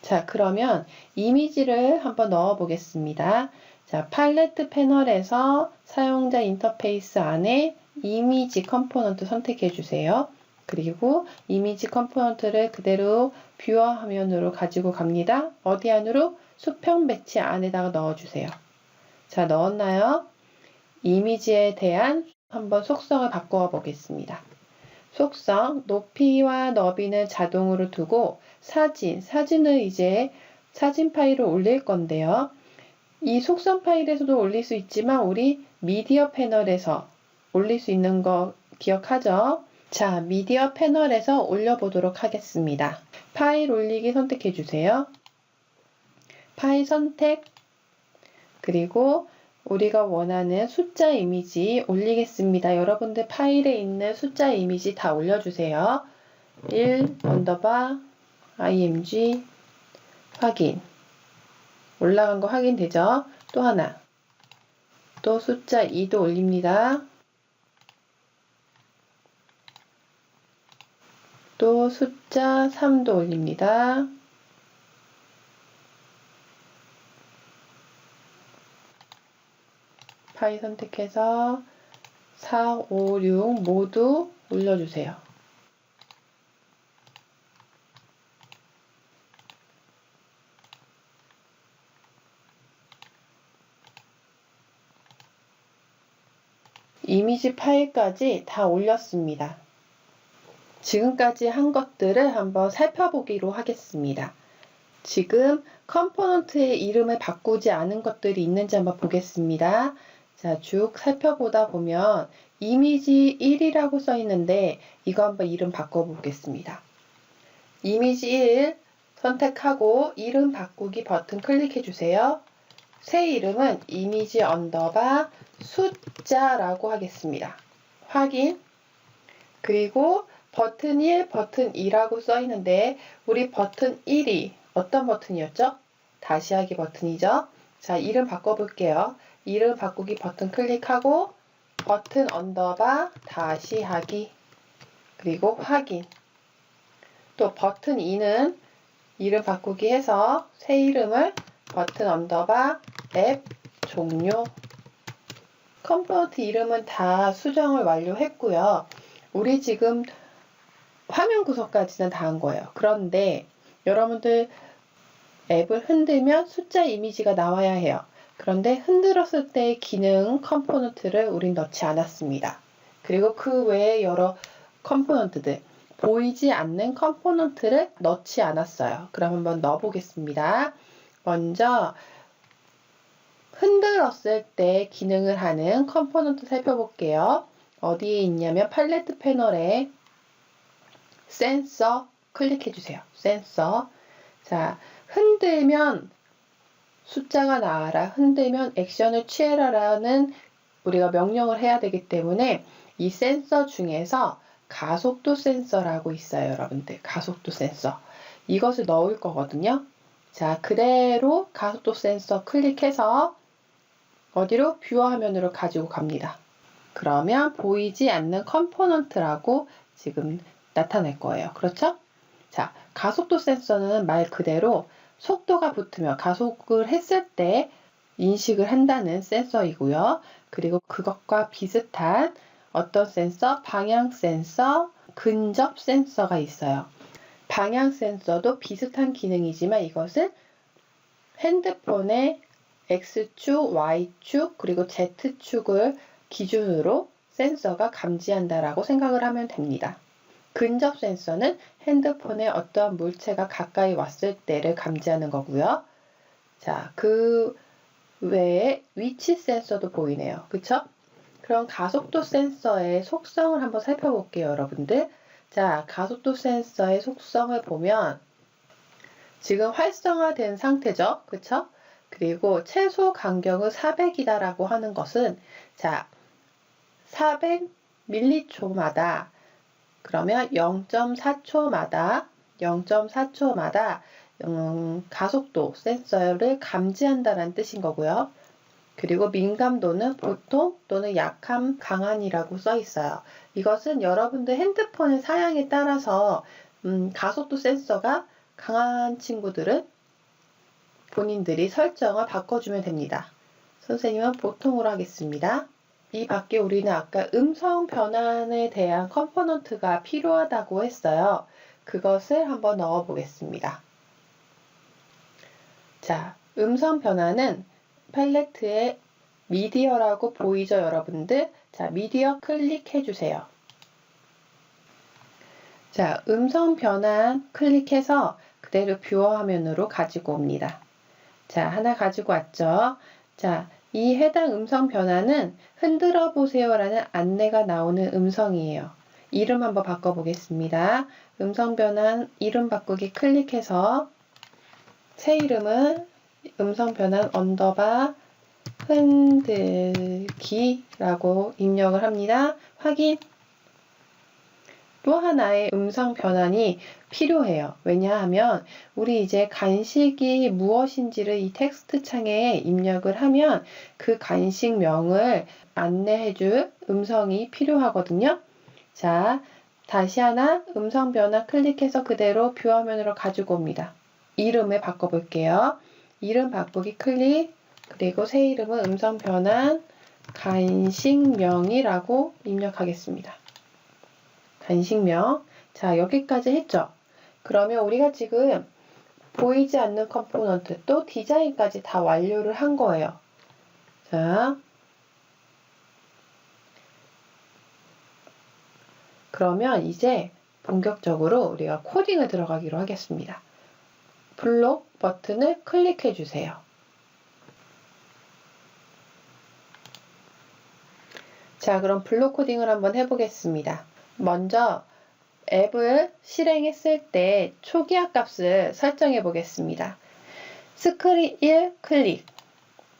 자, 그러면 이미지를 한번 넣어 보겠습니다. 자, 팔레트 패널에서 사용자 인터페이스 안에 이미지 컴포넌트 선택해 주세요. 그리고 이미지 컴포넌트를 그대로 뷰어 화면으로 가지고 갑니다. 어디 안으로? 수평 배치 안에다가 넣어주세요. 자, 넣었나요? 이미지에 대한 한번 속성을 바꿔 보겠습니다. 속성, 높이와 너비는 자동으로 두고 사진을 이제 사진 파일을 올릴 건데요. 이 속성 파일에서도 올릴 수 있지만 우리 미디어 패널에서 올릴 수 있는 거 기억하죠? 자, 미디어 패널에서 올려보도록 하겠습니다. 파일 올리기 선택해 주세요. 파일 선택, 그리고 우리가 원하는 숫자 이미지 올리겠습니다. 여러분들 파일에 있는 숫자 이미지 다 올려주세요. 1 언더바 img 확인. 올라간 거 확인되죠? 또 하나. 또 숫자 2도 올립니다. 또 숫자 3도 올립니다. 파일 선택해서 4, 5, 6 모두 올려주세요. 이미지 파일까지 다 올렸습니다. 지금까지 한 것들을 한번 살펴보기로 하겠습니다. 지금 컴포넌트의 이름을 바꾸지 않은 것들이 있는지 한번 보겠습니다. 자, 쭉 살펴보다 보면 이미지 1이라고 써 있는데 이거 한번 이름 바꿔보겠습니다. 이미지 1 선택하고 이름 바꾸기 버튼 클릭해 주세요. 새 이름은 이미지 언더바 숫자라고 하겠습니다. 확인. 그리고 버튼 1, 버튼 2라고 써 있는데 우리 버튼 1이 어떤 버튼이었죠? 다시 하기 버튼이죠. 자, 이름 바꿔볼게요. 이름 바꾸기 버튼 클릭하고 버튼 언더바 다시 하기 그리고 확인. 또 버튼 2는 이름 바꾸기 해서 새 이름을 버튼 언더바 앱 종료. 컴포넌트 이름은 다 수정을 완료했고요. 우리 지금 화면 구성까지는 다 한 거예요. 그런데 여러분들 앱을 흔들면 숫자 이미지가 나와야 해요. 그런데 흔들었을 때의 기능 컴포넌트를 우린 넣지 않았습니다. 그리고 그 외에 여러 컴포넌트들, 보이지 않는 컴포넌트를 넣지 않았어요. 그럼 한번 넣어보겠습니다. 먼저 흔들었을 때 기능을 하는 컴포넌트 살펴볼게요. 어디에 있냐면 팔레트 패널에 센서 클릭해 주세요. 센서. 자, 흔들면 숫자가 나와라. 흔들면 액션을 취해라라는 우리가 명령을 해야 되기 때문에 이 센서 중에서 가속도 센서라고 있어요. 여러분들. 가속도 센서. 이것을 넣을 거거든요. 자, 그대로 가속도 센서 클릭해서 어디로? 뷰어 화면으로 가지고 갑니다. 그러면 보이지 않는 컴포넌트라고 지금 나타낼 거예요. 그렇죠? 자, 가속도 센서는 말 그대로 속도가 붙으면 가속을 했을 때 인식을 한다는 센서이고요. 그리고 그것과 비슷한 어떤 센서? 방향 센서, 근접 센서가 있어요. 방향 센서도 비슷한 기능이지만 이것은 핸드폰의 X축, Y축, 그리고 Z축을 기준으로 센서가 감지한다라고 생각을 하면 됩니다. 근접 센서는 핸드폰에 어떠한 물체가 가까이 왔을 때를 감지하는 거고요. 자, 그 외에 위치 센서도 보이네요. 그쵸? 그럼 가속도 센서의 속성을 한번 살펴볼게요, 여러분들. 자, 가속도 센서의 속성을 보면 지금 활성화된 상태죠. 그쵸? 그리고 최소 간격은 400이다라고 하는 것은 자, 400m초마다 그러면 0.4초마다 가속도 센서를 감지한다는 뜻인 거고요. 그리고 민감도는 보통 또는 약함, 강한이라고 써 있어요. 이것은 여러분들 핸드폰의 사양에 따라서 가속도 센서가 강한 친구들은 본인들이 설정을 바꿔주면 됩니다. 선생님은 보통으로 하겠습니다. 이 밖에 우리는 아까 음성 변환에 대한 컴포넌트가 필요하다고 했어요. 그것을 한번 넣어 보겠습니다. 자, 음성 변환은 팔레트에 미디어라고 보이죠, 여러분들? 자, 미디어 클릭해 주세요. 자, 음성 변환 클릭해서 그대로 뷰어 화면으로 가지고 옵니다. 자, 하나 가지고 왔죠? 자, 이 해당 음성 변환은 흔들어 보세요라는 안내가 나오는 음성이에요. 이름 한번 바꿔보겠습니다. 음성 변환 이름 바꾸기 클릭해서 새 이름은 음성 변환 언더바 흔들기라고 입력을 합니다. 확인. 또 하나의 음성 변환이 필요해요. 왜냐하면 우리 이제 간식이 무엇인지를 이 텍스트 창에 입력을 하면 그 간식명을 안내해줄 음성이 필요하거든요. 자, 다시 하나 음성 변환 클릭해서 그대로 뷰 화면으로 가지고 옵니다. 이름을 바꿔볼게요. 이름 바꾸기 클릭, 그리고 새 이름은 음성 변환 간식명이라고 입력하겠습니다. 간식명. 자, 여기까지 했죠? 그러면 우리가 지금 보이지 않는 컴포넌트 또 디자인까지 다 완료를 한 거예요. 자, 그러면 이제 본격적으로 우리가 코딩을 들어가기로 하겠습니다. 블록 버튼을 클릭해 주세요. 자, 그럼 블록 코딩을 한번 해보겠습니다. 먼저 앱을 실행했을 때 초기화 값을 설정해 보겠습니다. 스크린 1 클릭,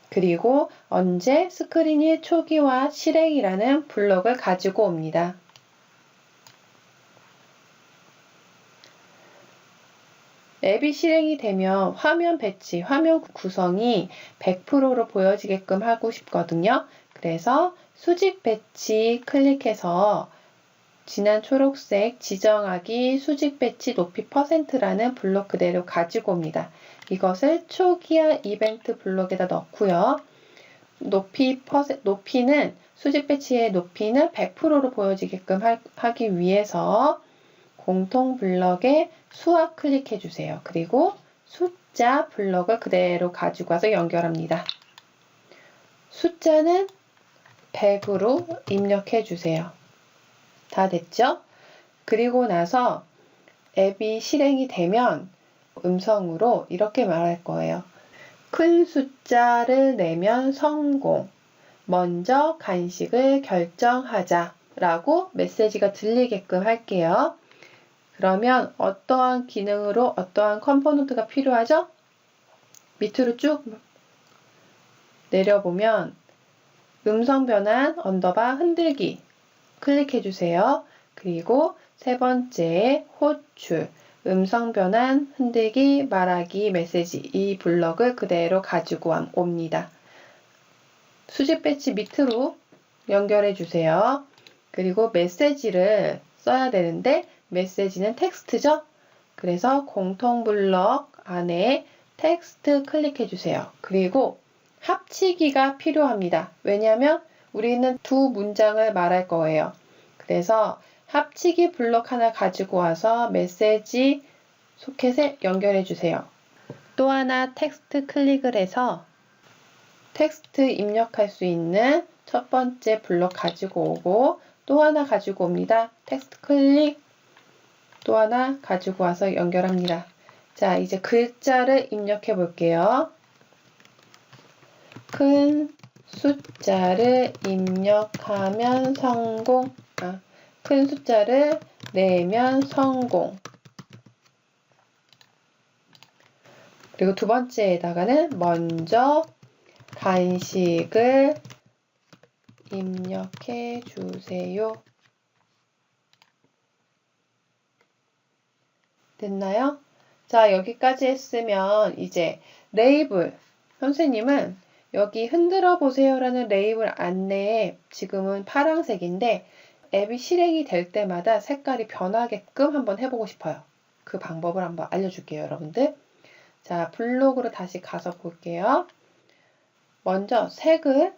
그리고 언제 스크린 1 초기화 실행이라는 블록을 가지고 옵니다. 앱이 실행이 되면 화면 배치, 화면 구성이 100%로 보여지게끔 하고 싶거든요. 그래서 수직 배치 클릭해서 진한 초록색 지정하기 수직 배치 높이 %라는 블록 그대로 가지고 옵니다. 이것을 초기화 이벤트 블록에다 넣고요. 높이는 수직 배치의 높이는 100%로 보여지게끔 하기 위해서 공통 블럭에 수학 클릭해 주세요. 그리고 숫자 블럭을 그대로 가지고 와서 연결합니다. 숫자는 100으로 입력해 주세요. 다 됐죠? 그리고 나서 앱이 실행이 되면 음성으로 이렇게 말할 거예요. 큰 숫자를 내면 성공. 먼저 간식을 결정하자 라고 메시지가 들리게끔 할게요. 그러면 어떠한 기능으로 어떠한 컴포넌트가 필요하죠? 밑으로 쭉 내려보면 음성 변환 언더바 흔들기 클릭해 주세요. 그리고 세 번째 호출 음성 변환 흔들기 말하기 메시지 이 블럭을 그대로 가지고 옵니다. 수직 배치 밑으로 연결해 주세요. 그리고 메시지를 써야 되는데 메시지는 텍스트죠? 그래서 공통 블럭 안에 텍스트 클릭해 주세요. 그리고 합치기가 필요합니다. 왜냐하면 우리는 두 문장을 말할 거예요. 그래서 합치기 블록 하나 가지고 와서 메시지 소켓에 연결해 주세요. 또 하나 텍스트 클릭을 해서 텍스트 입력할 수 있는 첫 번째 블록 가지고 오고 또 하나 가지고 옵니다. 텍스트 클릭 또 하나 가지고 와서 연결합니다. 자, 이제 글자를 입력해 볼게요. 큰 숫자를 입력하면 성공. 큰 숫자를 내면 성공. 그리고 두 번째에다가는 먼저 간식을 입력해 주세요. 됐나요? 자, 여기까지 했으면 이제 레이블. 선생님은 여기 흔들어 보세요라는 레이블 안내에 지금은 파란색인데 앱이 실행이 될 때마다 색깔이 변하게끔 한번 해보고 싶어요. 그 방법을 한번 알려줄게요, 여러분들. 자, 블록으로 다시 가서 볼게요. 먼저 색을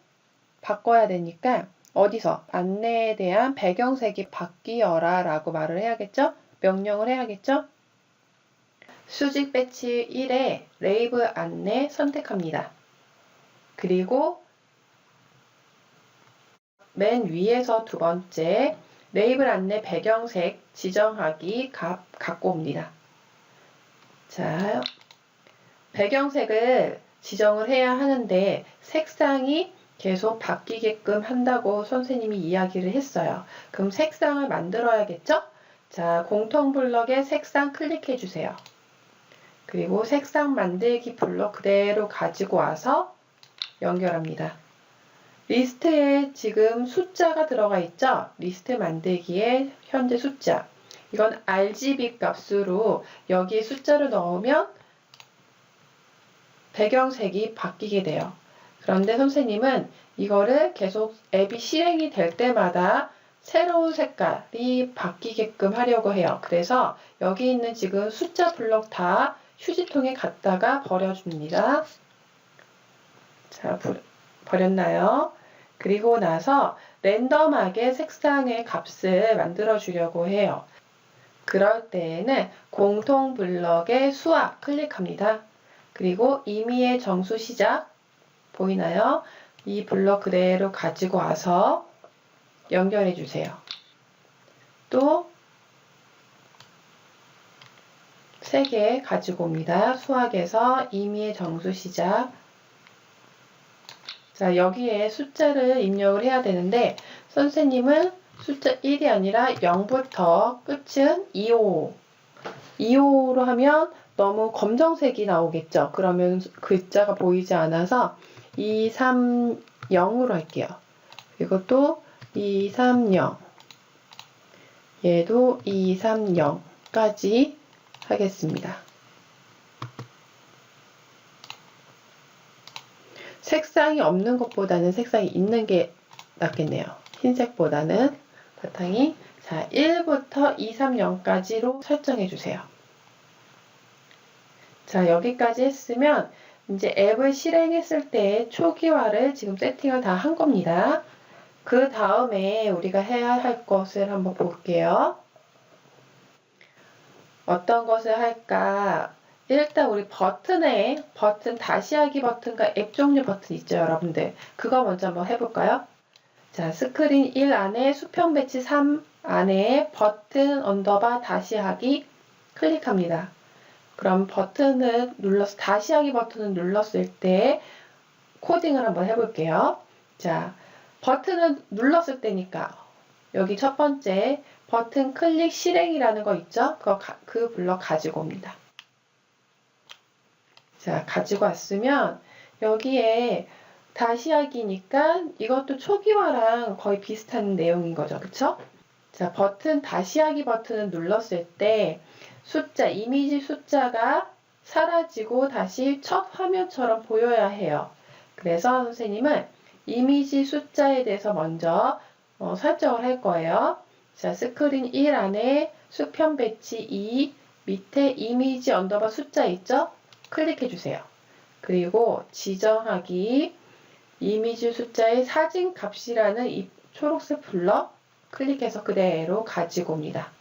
바꿔야 되니까 어디서 안내에 대한 배경색이 바뀌어라 라고 말을 해야겠죠? 명령을 해야겠죠? 수직 배치 1에 레이블 안내 선택합니다. 그리고 맨 위에서 두 번째 레이블 안내 배경색 지정하기 값 갖고 옵니다. 자, 배경색을 지정을 해야 하는데 색상이 계속 바뀌게끔 한다고 선생님이 이야기를 했어요. 그럼 색상을 만들어야겠죠? 자, 공통 블럭에 색상 클릭해 주세요. 그리고 색상 만들기 블럭 그대로 가지고 와서 연결합니다. 리스트에 지금 숫자가 들어가 있죠? 리스트 만들기에 현재 숫자. 이건 RGB 값으로 여기에 숫자를 넣으면 배경색이 바뀌게 돼요. 그런데 선생님은 이거를 계속 앱이 실행이 될 때마다 새로운 색깔이 바뀌게끔 하려고 해요. 그래서 여기 있는 지금 숫자 블럭 다 휴지통에 갖다가 버려줍니다. 자, 버렸나요? 그리고 나서 랜덤하게 색상의 값을 만들어 주려고 해요. 그럴 때에는 공통 블럭의 수학 클릭합니다. 그리고 임의의 정수 시작 보이나요? 이 블럭 그대로 가지고 와서 연결해 주세요. 또 3개 가지고 옵니다. 수학에서 임의의 정수 시작. 자, 여기에 숫자를 입력을 해야 되는데 선생님은 숫자 1이 아니라 0부터 끝은 25. 25로 하면 너무 검정색이 나오겠죠. 그러면 글자가 보이지 않아서 230으로 할게요. 그리고 또 230. 얘도 230까지 하겠습니다. 색상이 없는 것보다는 색상이 있는 게 낫겠네요. 흰색보다는 바탕이. 자, 1부터 230까지로 설정해 주세요. 자, 여기까지 했으면 이제 앱을 실행했을 때 초기화를 지금 세팅을 다 한 겁니다. 그 다음에 우리가 해야 할 것을 한번 볼게요. 어떤 것을 할까? 일단 우리 버튼에 버튼 다시 하기 버튼과 앱 종류 버튼 있죠, 여러분들. 그거 먼저 한번 해볼까요? 자, 스크린 1 안에 수평 배치 3 안에 버튼 언더바 다시 하기 클릭합니다. 그럼 버튼을 눌러서 다시 하기 버튼을 눌렀을 때 코딩을 한번 해볼게요. 자, 버튼을 눌렀을 때니까 여기 첫 번째 버튼 클릭 실행이라는 거 있죠? 그 블럭 가지고 옵니다. 자, 가지고 왔으면 여기에 다시 하기니까 이것도 초기화랑 거의 비슷한 내용인 거죠. 그쵸? 자, 버튼 다시 하기 버튼을 눌렀을 때 숫자, 이미지 숫자가 사라지고 다시 첫 화면처럼 보여야 해요. 그래서 선생님은 이미지 숫자에 대해서 먼저 설정을 할 거예요. 자, 스크린 1 안에 수평 배치 2 밑에 이미지 언더바 숫자 있죠? 클릭해 주세요. 그리고 지정하기 이미지 숫자의 사진 값이라는 이 초록색 블럭 클릭해서 그대로 가지고 옵니다.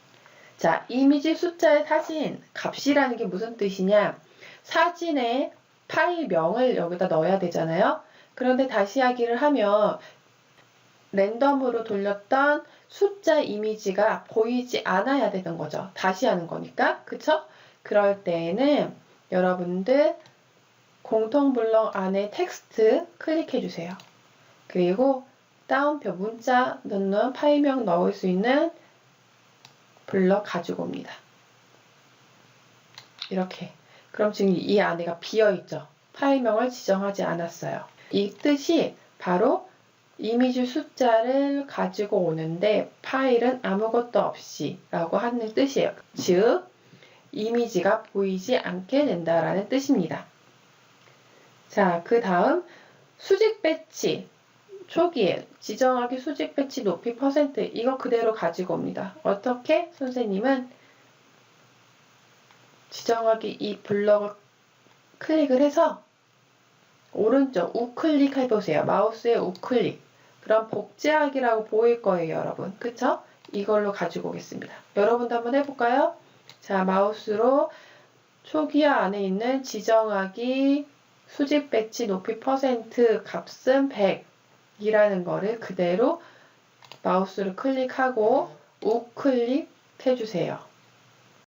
자, 이미지 숫자의 사진 값이라는 게 무슨 뜻이냐? 사진의 파일명을 여기다 넣어야 되잖아요. 그런데 다시 하기를 하면 랜덤으로 돌렸던 숫자 이미지가 보이지 않아야 되는 거죠. 다시 하는 거니까. 그쵸? 그럴 때에는 여러분들 공통 블럭 안에 텍스트 클릭해 주세요. 그리고 따옴표 문자 넣는 파일명 넣을 수 있는 블럭 가지고 옵니다. 이렇게. 그럼 지금 이 안에가 비어있죠. 파일명을 지정하지 않았어요. 이 뜻이 바로 이미지 숫자를 가지고 오는데 파일은 아무것도 없이 라고 하는 뜻이에요. 즉, 이미지가 보이지 않게 된다라는 뜻입니다. 자, 그 다음 수직 배치 초기에 지정하기 수직 배치 높이 퍼센트 이거 그대로 가지고 옵니다. 어떻게? 선생님은 지정하기 이 블럭을 클릭을 해서 오른쪽 우클릭 해보세요. 마우스의 우클릭. 그럼 복제하기라고 보일 거예요, 여러분. 그쵸? 이걸로 가지고 오겠습니다. 여러분도 한번 해볼까요? 자, 마우스로 초기화 안에 있는 지정하기 수직 배치 높이 퍼센트 값은 100이라는 거를 그대로 마우스를 클릭하고 우클릭 해주세요.